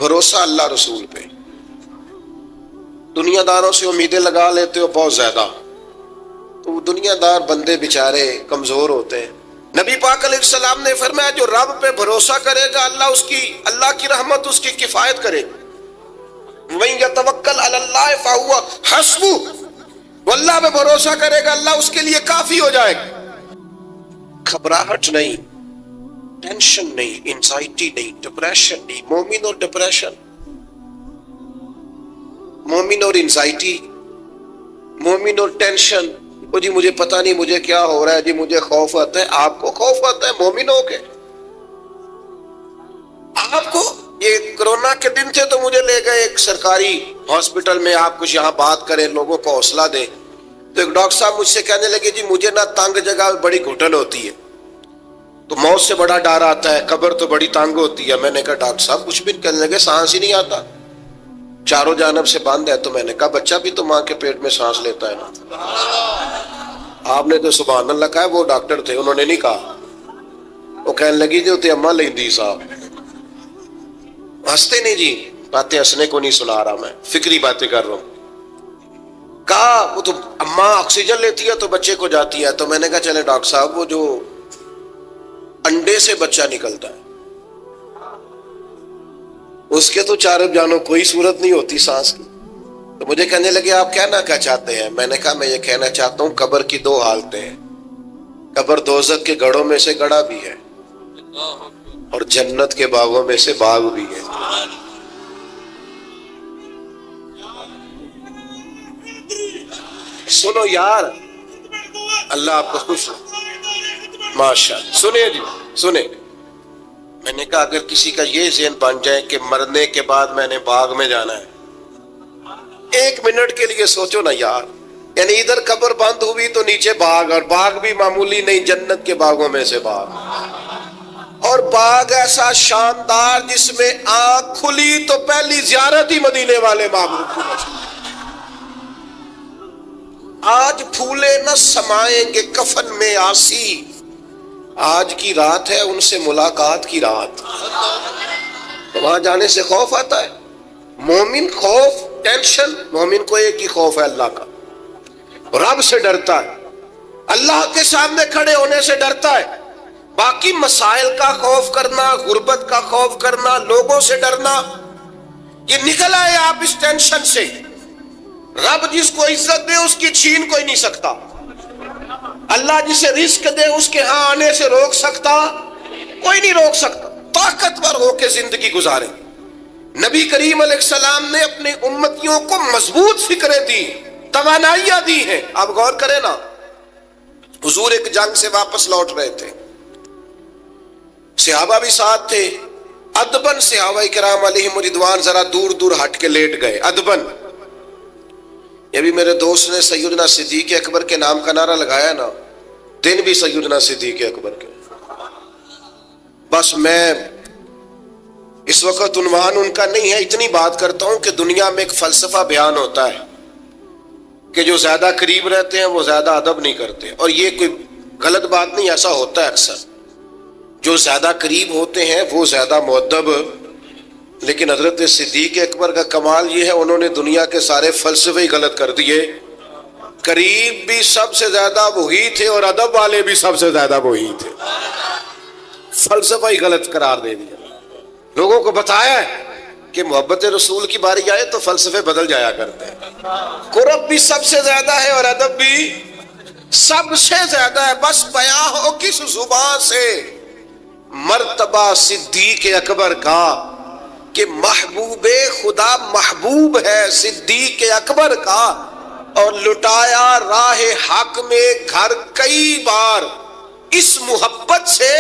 بھروسہ اللہ رسول پہ. دنیا داروں سے امیدیں لگا لیتے ہو بہت زیادہ، تو دنیا دار بندے بیچارے کمزور ہوتے ہیں. نبی پاک علیہ السلام نے فرمایا جو رب پہ بھروسہ کرے گا اللہ کی رحمت اس کی کفایت کرے گی. وَمَن يَتَوَكَّلْ عَلَى اللَّهِ فَهُوَ حَسْبُهُ، وہ اللہ پہ بھروسہ کرے گا اللہ اس کے لیے کافی ہو جائے گا. گھبراہٹ نہیں، ٹینشن نہیں، انزائٹی نہیں، ڈپریشن نہیں. مومن اور ڈپریشن، مومن اور انزائٹی، مومن اور ٹینشن. وہ جی مجھے پتہ نہیں مجھے کیا ہو رہا ہے، جی مجھے خوف آتا ہے. آپ کو خوف آتا ہے مومن ہو کے؟ آپ کو یہ کرونا کے دن تھے تو مجھے لے گئے ایک سرکاری ہاسپٹل میں، آپ کچھ یہاں بات کریں لوگوں کو حوصلہ دیں. تو ایک ڈاکٹر صاحب مجھ سے کہنے لگے جی مجھے نہ تنگ جگہ بڑی گھٹن ہوتی ہے، تو موت سے بڑا ڈر آتا ہے، قبر تو بڑی تنگ ہوتی ہے. میں نے کہا ڈاکٹر صاحب کچھ بھی. کہنے لگے سانس ہی نہیں آتا، چاروں جانب سے بند ہے. تو میں نے کہا بچہ بھی تو ماں کے پیٹ میں سانس لیتا ہے نا. آپ نے تو سبحان اللہ کہا. وہ ڈاکٹر تھے، انہوں نے نہیں کہا. وہ کہنے لگی جو تے اماں لیندی صاحب. ہنستے نہیں جی، باتیں ہنسنے کو نہیں سنا رہا، میں فکری باتیں کر رہا ہوں. کہا وہ تو اماں آکسیجن لیتی ہے تو بچے کو جاتی ہے. تو میں نے کہا چلے ڈاکٹر صاحب وہ جو انڈے سے بچہ نکلتا ہے اس کے تو چاروں جانوں کوئی صورت نہیں ہوتی سانس کی. تو مجھے کہنے لگے آپ کہنا کیا چاہتے ہیں؟ میں نے کہا میں یہ کہنا چاہتا ہوں قبر کی دو حالتیں ہیں. قبر دوزخ کے گڑھوں میں سے گڑھا بھی ہے اور جنت کے باغوں میں سے باغ بھی ہے. سنو یار، اللہ آپ کو خوش ہو. ماشاء اللہ. سنیں جی سنیں. میں نے کہا اگر کسی کا یہ ذہن بن جائے کہ مرنے کے بعد میں نے باغ میں جانا ہے، ایک منٹ کے لیے سوچو نا یار. یعنی ادھر قبر بند ہوئی تو نیچے باغ، اور باغ بھی معمولی نہیں، جنت کے باغوں میں سے باغ. اور باغ ایسا شاندار جس میں آنکھ کھلی تو پہلی زیارت ہی مدینے والے معبود کی. آج پھولے نہ سمائیں گے کفن میں آسی، آج کی رات ہے ان سے ملاقات کی رات. وہاں جانے سے خوف آتا ہے. مومن خوف ٹینشن، مومن کو ایک ہی خوف ہے اللہ کا، رب سے ڈرتا ہے، اللہ کے سامنے کھڑے ہونے سے ڈرتا ہے. باقی مسائل کا خوف کرنا، غربت کا خوف کرنا، لوگوں سے ڈرنا، یہ نکل آئے آپ اس ٹینشن سے. رب جس کو عزت دے اس کی چھین کوئی نہیں سکتا. اللہ جسے رزق دے اس کے ہاں آنے سے روک سکتا کوئی نہیں روک سکتا. طاقتور ہو کے زندگی گزارے. نبی کریم علیہ السلام نے اپنے امتیوں کو مضبوط فکریں دی، توانائیاں دی ہیں. آپ غور کریں نا، حضور ایک جنگ سے واپس لوٹ رہے تھے، صحابہ بھی ساتھ تھے. ادبن صحابہ کرام علیہم رضوان ذرا دور دور ہٹ کے لیٹ گئے. ادبن. یہ بھی میرے دوست نے سیدنا صدیق اکبر کے نام کا نعرہ لگایا نا، دن بھی سیدنا صدیق اکبر کے. بس میں اس وقت عنوان ان کا نہیں ہے، اتنی بات کرتا ہوں کہ دنیا میں ایک فلسفہ بیان ہوتا ہے کہ جو زیادہ قریب رہتے ہیں وہ زیادہ ادب نہیں کرتے. اور یہ کوئی غلط بات نہیں، ایسا ہوتا ہے اکثر. جو زیادہ قریب ہوتے ہیں وہ زیادہ مؤدب. لیکن حضرت صدیق اکبر کا کمال یہ ہے انہوں نے دنیا کے سارے فلسفے ہی غلط کر دیے. قریب بھی سب سے زیادہ وہی تھے اور ادب والے بھی سب سے زیادہ وہی تھے. فلسفہ ہی غلط قرار دے دیا. لوگوں کو بتایا ہے کہ محبت رسول کی باری آئے تو فلسفے بدل جایا کرتے ہیں. قرب بھی سب سے زیادہ ہے اور ادب بھی سب سے زیادہ ہے. بس بیان ہو کس زبان سے مرتبہ صدیق اکبر کا کہ محبوب خدا محبوب ہے صدیق اکبر کا، اور لٹایا راہ حق میں گھر کئی بار اس محبت سے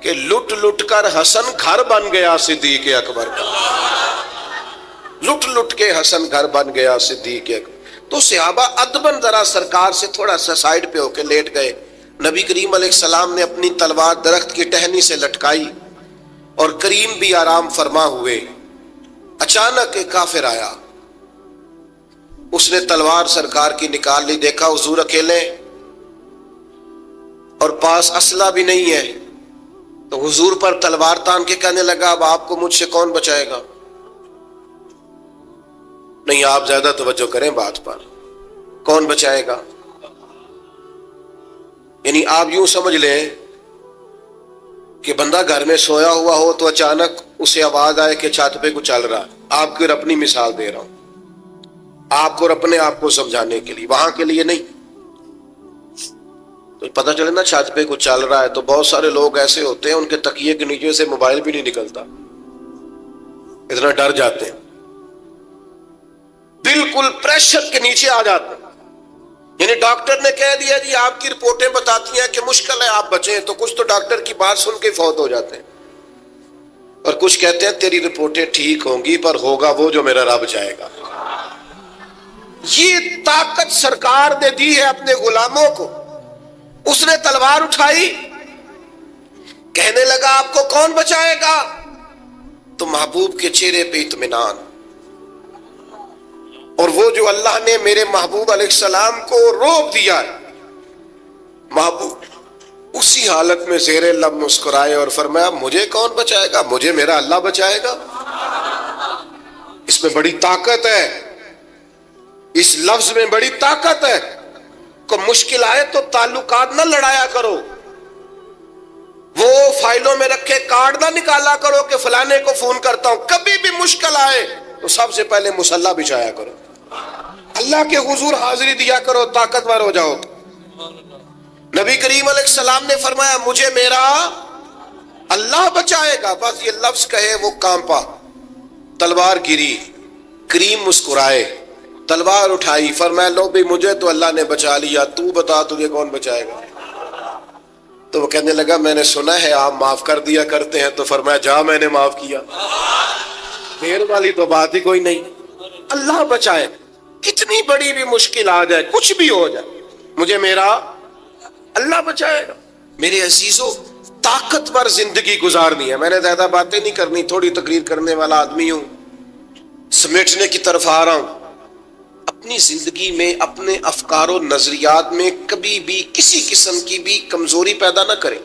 کہ لٹ لٹ کر حسن گھر بن گیا صدیق اکبر کا. لٹ لٹ کے حسن گھر بن گیا صدیق اکبر. تو صحابہ ادبن ذرا سرکار سے تھوڑا سا سائڈ پہ ہو کے لیٹ گئے. نبی کریم علیہ السلام نے اپنی تلوار درخت کی ٹہنی سے لٹکائی اور کریم بھی آرام فرما ہوئے. اچانک ایک کافر آیا، اس نے تلوار سرکار کی نکال لی. دیکھا حضور اکیلے اور پاس اسلحہ بھی نہیں ہے، تو حضور پر تلوار تان کے کہنے لگا اب آپ کو مجھ سے کون بچائے گا؟ نہیں آپ زیادہ توجہ کریں بات پر، کون بچائے گا؟ یعنی آپ یوں سمجھ لیں کہ بندہ گھر میں سویا ہوا ہو تو اچانک اسے آواز آئے کہ چھت پہ کچھ چل رہا ہے. آپ کو اپنی مثال دے رہا ہوں، آپ کو اپنے آپ کو سمجھانے کے لیے، وہاں کے لیے نہیں. تو پتہ چلے نا چھت پہ کچھ چل رہا ہے تو بہت سارے لوگ ایسے ہوتے ہیں ان کے تکیے کے نیچے سے موبائل بھی نہیں نکلتا، اتنا ڈر جاتے ہیں، بالکل پریشر کے نیچے آ جاتے ہیں. یعنی ڈاکٹر نے کہہ دیا جی آپ کی رپورٹیں بتاتی ہیں کہ مشکل ہے آپ بچیں، تو کچھ تو ڈاکٹر کی بات سن کے فوت ہو جاتے ہیں، اور کچھ کہتے ہیں تیری رپورٹیں ٹھیک ہوں گی پر ہوگا وہ جو میرا رب چاہے گا. یہ طاقت سرکار نے دی ہے اپنے غلاموں کو. اس نے تلوار اٹھائی، کہنے لگا آپ کو کون بچائے گا؟ تو محبوب کے چہرے پہ اطمینان، اور وہ جو اللہ نے میرے محبوب علیہ السلام کو روک دیا ہے، محبوب اسی حالت میں زیر لب مسکرائے اور فرمایا مجھے کون بچائے گا؟ مجھے میرا اللہ بچائے گا. اس میں بڑی طاقت ہے، اس لفظ میں بڑی طاقت ہے. کو مشکل آئے تو تعلقات نہ لڑایا کرو، وہ فائلوں میں رکھے کارڈ نہ نکالا کرو کہ فلانے کو فون کرتا ہوں. کبھی بھی مشکل آئے تو سب سے پہلے مصلی بچھایا کرو، اللہ کے حضور حاضری دیا کرو، طاقتور ہو جاؤ. نبی کریم علیہ السلام نے فرمایا مجھے میرا اللہ بچائے گا. بس یہ لفظ کہے وہ کانپا، تلوار گری، کریم مسکرائے، تلوار اٹھائی، فرمایا لو بھی مجھے تو اللہ نے بچا لیا، تو بتا تجھے کون بچائے گا؟ تو وہ کہنے لگا میں نے سنا ہے آپ معاف کر دیا کرتے ہیں. تو فرمایا جا میں نے معاف کیا، دیر والی تو بات ہی کوئی نہیں. اللہ بچائے، کتنی بڑی بھی مشکل آ جائے، کچھ بھی ہو جائے، مجھے میرا اللہ بچائے گا. میرے عزیزوں طاقتور زندگی گزارنی ہے. میں نے زیادہ باتیں نہیں کرنی، تھوڑی تقریر کرنے والا آدمی ہوں، سمیٹنے کی طرف آ رہا ہوں. اپنی زندگی میں اپنے افکار و نظریات میں کبھی بھی کسی قسم کی بھی کمزوری پیدا نہ کریں.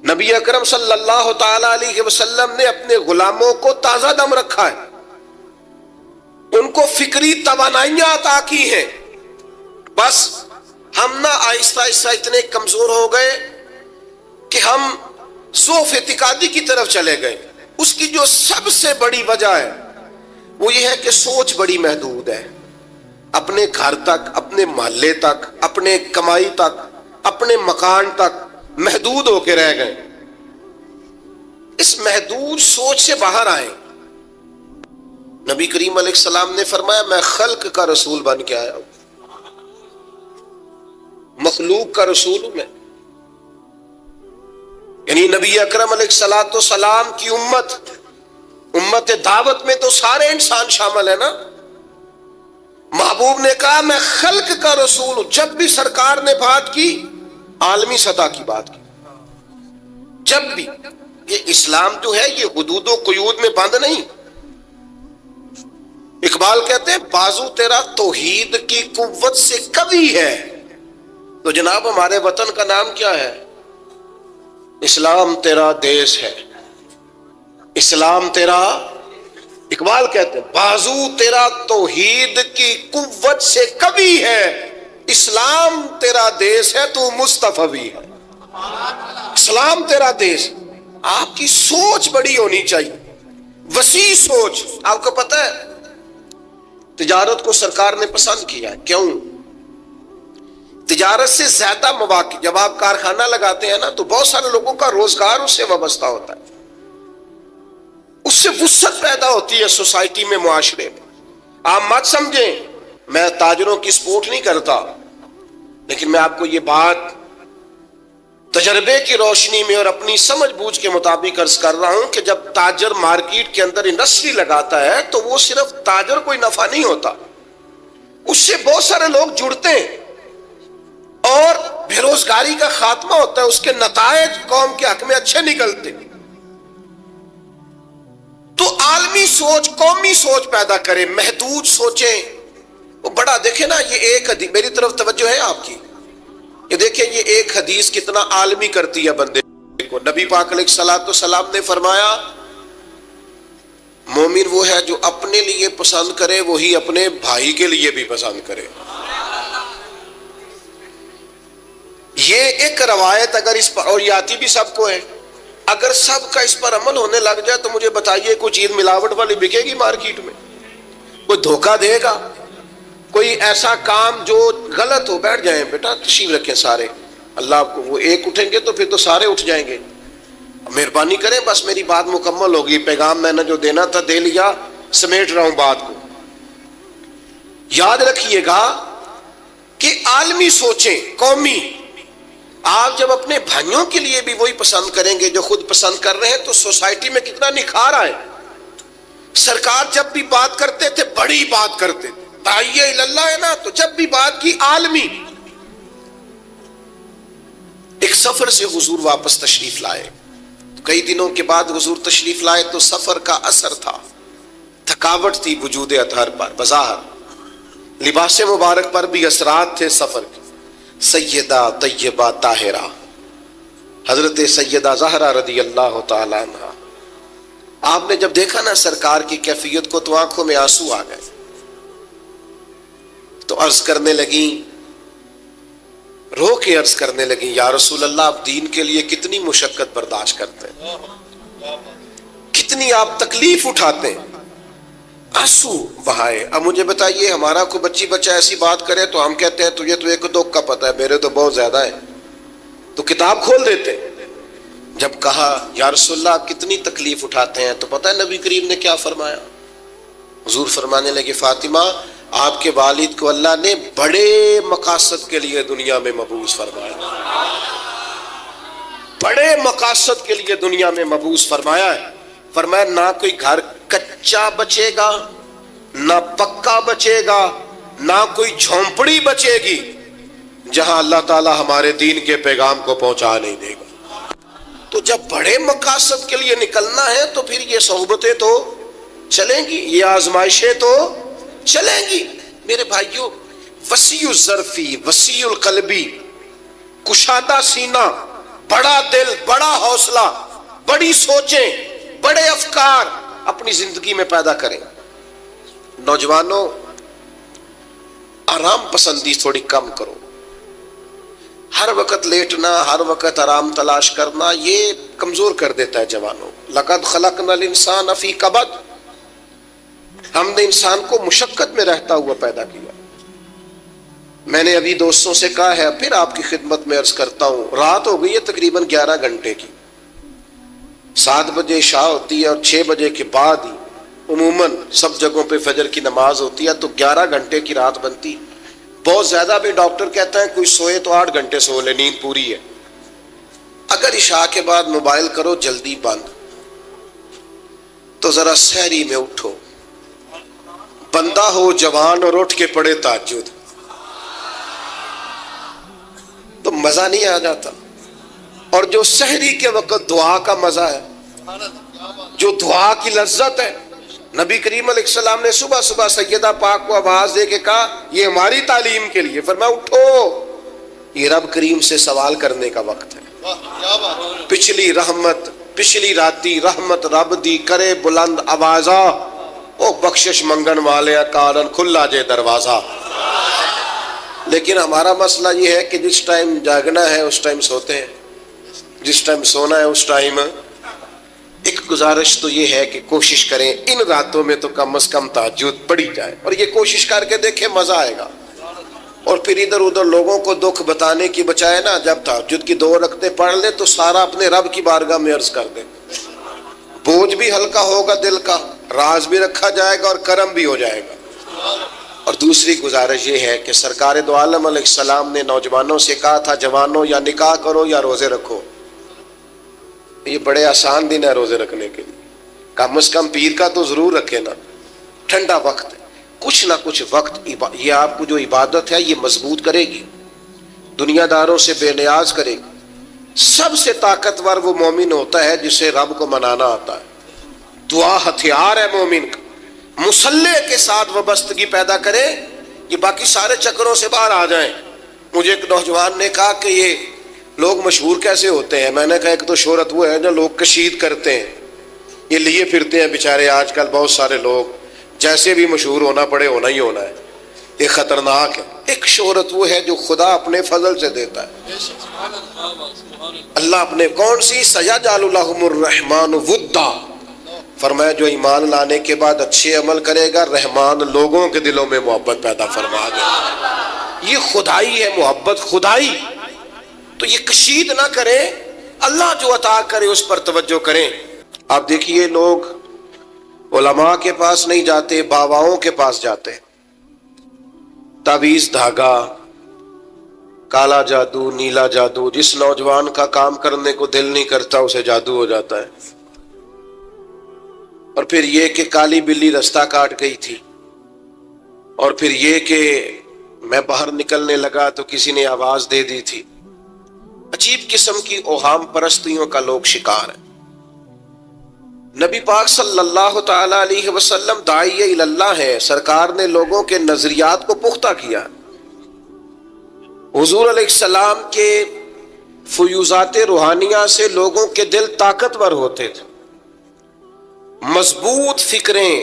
نبی اکرم صلی اللہ تعالی علیہ وسلم نے اپنے غلاموں کو تازہ دم رکھا ہے، ان کو فکری توانائیاں عطا کی ہیں. بس ہم نہ آہستہ آہستہ اتنے کمزور ہو گئے کہ ہم ضعف اعتقادی کی طرف چلے گئے. اس کی جو سب سے بڑی وجہ ہے وہ یہ ہے کہ سوچ بڑی محدود ہے. اپنے گھر تک، اپنے محلے تک، اپنے کمائی تک، اپنے مکان تک محدود ہو کے رہ گئے. اس محدود سوچ سے باہر آئیں. نبی کریم علیہ السلام نے فرمایا میں خلق کا رسول بن کے آیا ہوں، مخلوق کا رسول ہوں میں. یعنی نبی اکرم علیہ السلام کی امت دعوت میں تو سارے انسان شامل ہیں نا. محبوب نے کہا میں خلق کا رسول ہوں. جب بھی سرکار نے بات کی عالمی سطح کی بات کی. جب بھی یہ اسلام جو ہے یہ حدود و قیود میں بند نہیں. اقبال کہتے ہیں بازو تیرا توحید کی قوت سے قوی ہے. تو جناب ہمارے وطن کا نام کیا ہے؟ اسلام تیرا دیس ہے، اسلام تیرا، اقبال کہتے ہیں بازو تیرا توحید کی قوت سے قوی ہے، اسلام تیرا دیس ہے تو مصطفی ہے. اسلام تیرا دیس. آپ کی سوچ بڑی ہونی چاہیے، وسیع سوچ. آپ کو پتہ ہے تجارت کو سرکار نے پسند کیا ہے. کیوں؟ تجارت سے زیادہ مواقع، جب آپ کارخانہ لگاتے ہیں نا تو بہت سارے لوگوں کا روزگار اس سے وابستہ ہوتا ہے، اس سے وسعت پیدا ہوتی ہے سوسائٹی میں، معاشرے میں. آپ مت سمجھیں میں تاجروں کی سپورٹ نہیں کرتا، لیکن میں آپ کو یہ بات تجربے کی روشنی میں اور اپنی سمجھ بوجھ کے مطابق عرض کر رہا ہوں کہ جب تاجر مارکیٹ کے اندر انڈسٹری لگاتا ہے تو وہ صرف تاجر کوئی نفع نہیں ہوتا، اس سے بہت سارے لوگ جڑتے ہیں اور بے روزگاری کا خاتمہ ہوتا ہے. اس کے نتائج قوم کے حق میں اچھے نکلتے. تو عالمی سوچ، قومی سوچ پیدا کرے، محدود سوچیں. وہ بڑا دیکھیں نا، یہ ایک حدیث میری طرف توجہ ہے آپ کی، یہ دیکھیں یہ ایک حدیث کتنا عالمی کرتی ہے بندے کو. نبی پاک علیہ الصلوۃ والسلام نے فرمایا مومن وہ ہے جو اپنے لیے پسند کرے وہی اپنے بھائی کے لیے بھی پسند کرے. یہ ایک روایت اگر اس پر، اور یہ آتی بھی سب کو ہے، اگر سب کا اس پر عمل ہونے لگ جائے تو مجھے بتائیے کوئی چیز ملاوٹ والی بکے گی مارکیٹ میں؟ کوئی دھوکہ دے گا؟ کوئی ایسا کام جو غلط ہو؟ بیٹھ جائیں بیٹا، تشریف رکھیں سارے، اللہ آپ کو، وہ ایک اٹھیں گے تو پھر تو سارے اٹھ جائیں گے. مہربانی کریں، بس میری بات مکمل ہوگی، پیغام میں نے جو دینا تھا دے لیا، سمیٹ رہا ہوں بات کو. یاد رکھیے گا کہ عالمی سوچیں، قومی، آپ جب اپنے بھائیوں کے لیے بھی وہی پسند کریں گے جو خود پسند کر رہے ہیں تو سوسائٹی میں کتنا نکھار آئے. سرکار جب بھی بات کرتے تھے بڑی بات کرتے تھے، داعیہ اللہ ہے نا، تو جب بھی بات کی عالمی. ایک سفر سے حضور واپس تشریف لائے، کئی دنوں کے بعد حضور تشریف لائے تو سفر کا اثر تھا، تھکاوٹ تھی وجود اطہر پر، بظاہر لباس مبارک پر بھی اثرات تھے سفر کے. سیدہ طیبہ طاہرہ حضرت سیدہ زہرا رضی اللہ تعالی عنہ، آپ نے جب دیکھا نا سرکار کی کیفیت کو تو آنکھوں میں آنسو آ گئے. تو عرض کرنے لگیں، رو کے عرض کرنے لگیں، یا رسول اللہ آپ دین کے لیے کتنی مشقت برداشت کرتے ہیں، کتنی آپ تکلیف اٹھاتے ہیں. آنسو بہائے. اب مجھے بتائیے، ہمارا کوئی بچی بچہ ایسی بات کرے تو ہم کہتے ہیں تجھے تو ایک دو کا پتہ ہے، میرے تو بہت زیادہ ہے، تو کتاب کھول دیتے. جب کہا یا رسول اللہ آپ کتنی تکلیف اٹھاتے ہیں، تو پتہ ہے نبی کریم نے کیا فرمایا؟ حضور فرمانے لگے، فاطمہ آپ کے والد کو اللہ نے بڑے مقاصد کے لیے دنیا میں مبعوث فرمایا، بڑے مقاصد کے لیے دنیا میں مبعوث فرمایا ہے. فرمایا نہ کوئی گھر کچا بچے گا، نہ پکا بچے گا، نہ کوئی جھونپڑی بچے گی جہاں اللہ تعالی ہمارے دین کے پیغام کو پہنچا نہیں دے گا. تو جب بڑے مقاصد کے لیے نکلنا ہے تو پھر یہ صحبتیں تو چلیں گی، یہ آزمائشیں تو چلیں گی. میرے بھائیوں، وسیع الظرفی، وسیع القلبی، کشادہ سینہ، بڑا دل، بڑا حوصلہ، بڑی سوچیں، بڑے افکار اپنی زندگی میں پیدا کریں. نوجوانوں، آرام پسندی تھوڑی کم کرو. ہر وقت لیٹنا، ہر وقت آرام تلاش کرنا، یہ کمزور کر دیتا ہے جوانوں. لقد خلقنا الانسان فی کبد، ہم نے انسان کو مشقت میں رہتا ہوا پیدا کیا. میں نے ابھی دوستوں سے کہا ہے، پھر آپ کی خدمت میں عرض کرتا ہوں، رات ہو گئی ہے تقریباً 11 گھنٹے کی. 7 بجے عشاء ہوتی ہے اور 6 بجے کے بعد ہی عموماً سب جگہوں پہ فجر کی نماز ہوتی ہے، تو 11 گھنٹے کی رات بنتی. بہت زیادہ بھی ڈاکٹر کہتا ہے کوئی سوئے تو 8 گھنٹے سو لے، نیند پوری ہے. اگر عشاء کے بعد موبائل کرو جلدی بند، تو ذرا سحری میں اٹھو، بندہ ہو جوان اور اٹھ کے پڑھے تہجد، تو مزہ نہیں آ جاتا. اور جو سحری کے وقت دعا کا مزہ ہے، جو دعا کی لذت ہے، نبی کریم علیہ السلام نے صبح صبح سیدہ پاک کو آواز دے کے کہا یہ ہماری تعلیم کے لیے، فرمایا اٹھو، یہ رب کریم سے سوال کرنے کا وقت ہے. پچھلی رحمت، پچھلی راتی رحمت رب دی کرے بلند آوازہ، او بخشش منگن والے کارن کھلا جے دروازہ. لیکن ہمارا مسئلہ یہ ہے کہ جس ٹائم جاگنا ہے اس ٹائم سوتے ہیں، جس ٹائم سونا ہے اس ٹائم. ایک گزارش تو یہ ہے کہ کوشش کریں ان راتوں میں تو کم از کم تہجد پڑھی جائے، اور یہ کوشش کر کے دیکھیں مزہ آئے گا. اور پھر ادھر ادھر لوگوں کو دکھ بتانے کی بجائے نا، جب تہجد کی 2 رکعتیں پڑھ لے تو سارا اپنے رب کی بارگاہ میں عرض کر دیں، بوجھ بھی ہلکا ہوگا دل کا، راز بھی رکھا جائے گا اور کرم بھی ہو جائے گا. اور دوسری گزارش یہ ہے کہ سرکار دو عالم علیہ السلام نے نوجوانوں سے کہا تھا، جوانوں یا نکاح کرو یا روزے رکھو. یہ بڑے آسان دن ہے روزے رکھنے کے لیے، کم از کم پیر کا تو ضرور رکھے نا. ٹھنڈا وقت ہے، کچھ نہ کچھ وقت یہ آپ کو جو عبادت ہے یہ مضبوط کرے گی، دنیا داروں سے بے نیاز کرے گی. سب سے طاقتور وہ مومن ہوتا ہے جسے رب کو منانا آتا ہے. دعا ہتھیار ہے مومن کا. مصلح کے ساتھ وابستگی پیدا کرے، یہ باقی سارے چکروں سے باہر آ جائیں. مجھے ایک نوجوان نے کہا کہ یہ لوگ مشہور کیسے ہوتے ہیں؟ میں نے کہا ایک تو شہرت وہ ہے جو لوگ کشید کرتے ہیں، یہ لیے پھرتے ہیں بیچارے آج کل بہت سارے لوگ، جیسے بھی مشہور ہونا پڑے ہونا ہی ہونا ہے، یہ خطرناک ہے۔ ایک شہرت وہ ہے جو خدا اپنے فضل سے دیتا ہے، اللہ اپنے، کون سی؟ سَيَجْعَلُ لَهُمُ الرَّحْمَنُ وُدًّا، فرمایا جو ایمان لانے کے بعد اچھے عمل کرے گا، رحمان لوگوں کے دلوں میں محبت پیدا فرما دے گا۔ یہ خدائی ہے، محبت خدائی، تو یہ کشید نہ کریں، اللہ جو عطا کرے اس پر توجہ کریں۔ آپ دیکھیے لوگ علماء کے پاس نہیں جاتے، باباؤں کے پاس جاتے، تعویذ دھاگا، کالا جادو، نیلا جادو، جس نوجوان کا کام کرنے کو دل نہیں کرتا اسے جادو ہو جاتا ہے، اور پھر یہ کہ کالی بلی رستہ کاٹ گئی تھی، اور پھر یہ کہ میں باہر نکلنے لگا تو کسی نے آواز دے دی تھی۔ عجیب قسم کی اوہام پرستیوں کا لوگ شکار ہیں۔ نبی پاک صلی اللہ تعالی علیہ وسلم داعی اللہ ہے، سرکار نے لوگوں کے نظریات کو پختہ کیا۔ حضور علیہ السلام کے فیوزات روحانیہ سے لوگوں کے دل طاقتور ہوتے تھے، مضبوط فکریں،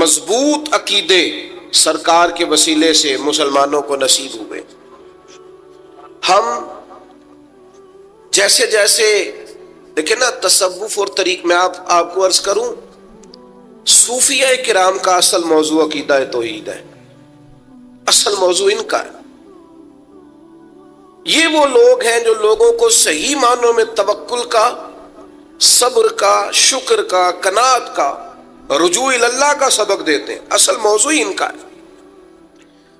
مضبوط عقیدے سرکار کے وسیلے سے مسلمانوں کو نصیب ہوئے۔ ہم جیسے جیسے دیکھیں نا، تصوف اور طریق میں آپ کو عرض کروں، صوفیہ کرام کا اصل موضوع عقیدہ توحید ہے، اصل موضوع ان کا ہے۔ یہ وہ لوگ ہیں جو لوگوں کو صحیح معنوں میں توکل کا، صبر کا، شکر کا، قناعت کا، رجوع اللہ کا سبق دیتے ہیں، اصل موضوع ہی ان کا ہے۔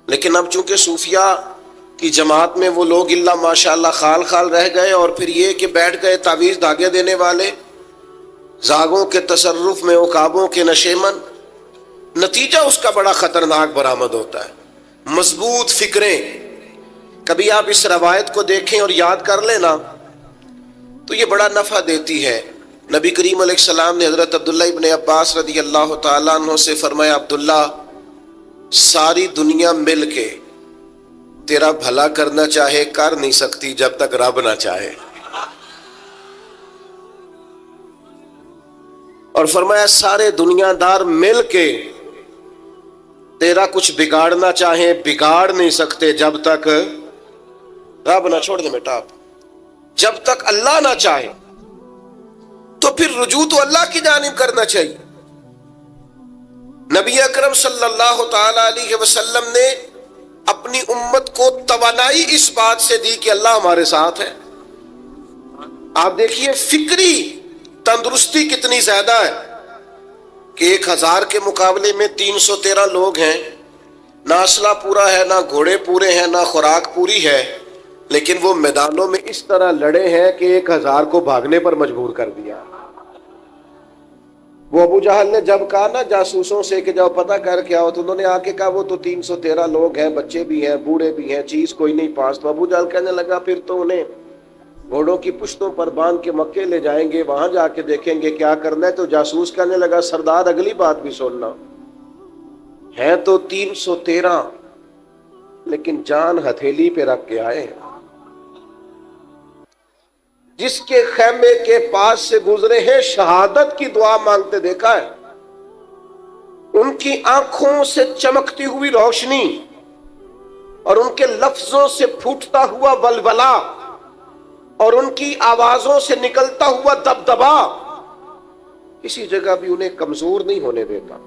لیکن اب چونکہ صوفیہ کی جماعت میں وہ لوگ اللہ ماشاءاللہ خال خال رہ گئے، اور پھر یہ کہ بیٹھ گئے تعویذ دھاگے دینے والے، زاغوں کے تصرف میں، عقابوں کے نشے من، نتیجہ اس کا بڑا خطرناک برآمد ہوتا ہے۔ مضبوط فکریں، کبھی آپ اس روایت کو دیکھیں اور یاد کر لینا تو یہ بڑا نفع دیتی ہے۔ نبی کریم علیہ السلام نے حضرت عبداللہ ابن عباس رضی اللہ تعالیٰ عنہ سے فرمایا، عبداللہ، ساری دنیا مل کے تیرا بھلا کرنا چاہے کر نہیں سکتی جب تک رب نہ چاہے، اور فرمایا سارے دنیا دار مل کے تیرا کچھ بگاڑنا چاہیں بگاڑ نہیں سکتے جب تک رب نہ، چھوڑ دے بیٹا، جب تک اللہ نہ چاہے۔ تو پھر رجوع تو اللہ کی جانب کرنا چاہیے۔ نبی اکرم صلی اللہ تعالی علیہ وسلم نے اپنی امت کو توانائی اس بات سے دی کہ اللہ ہمارے ساتھ ہے۔ آپ دیکھیے فکری تندرستی کتنی زیادہ ہے کہ 1000 کے مقابلے میں 313 لوگ ہیں، نہ اسلحہ پورا ہے، نہ گھوڑے پورے ہیں، نہ خوراک پوری ہے، لیکن وہ میدانوں میں اس طرح لڑے ہیں کہ 1000 کو بھاگنے پر مجبور کر دیا۔ وہ ابو جہل نے جب کہا نا جاسوسوں سے کہ جاؤ پتہ کر کے آؤ، تو انہوں نے آ کے کہا وہ تو 313 لوگ ہیں، بچے بھی ہیں، بوڑھے بھی ہیں، چیز کوئی نہیں پاس۔ تو ابو جہل کہنے لگا پھر تو انہیں گھوڑوں کی پشتوں پر باندھ کے مکے لے جائیں گے، وہاں جا کے دیکھیں گے کیا کرنا ہے۔ تو جاسوس کہنے لگا سردار اگلی بات بھی سننا، ہیں تو 313 لیکن جان ہتھیلی پہ رکھ کے آئے ہیں۔ جس کے خیمے کے پاس سے گزرے ہیں شہادت کی دعا مانگتے دیکھا ہے، ان کی آنکھوں سے چمکتی ہوئی روشنی اور ان کے لفظوں سے پھوٹتا ہوا ولولہ اور ان کی آوازوں سے نکلتا ہوا دبدبا کسی جگہ بھی انہیں کمزور نہیں ہونے دیتا۔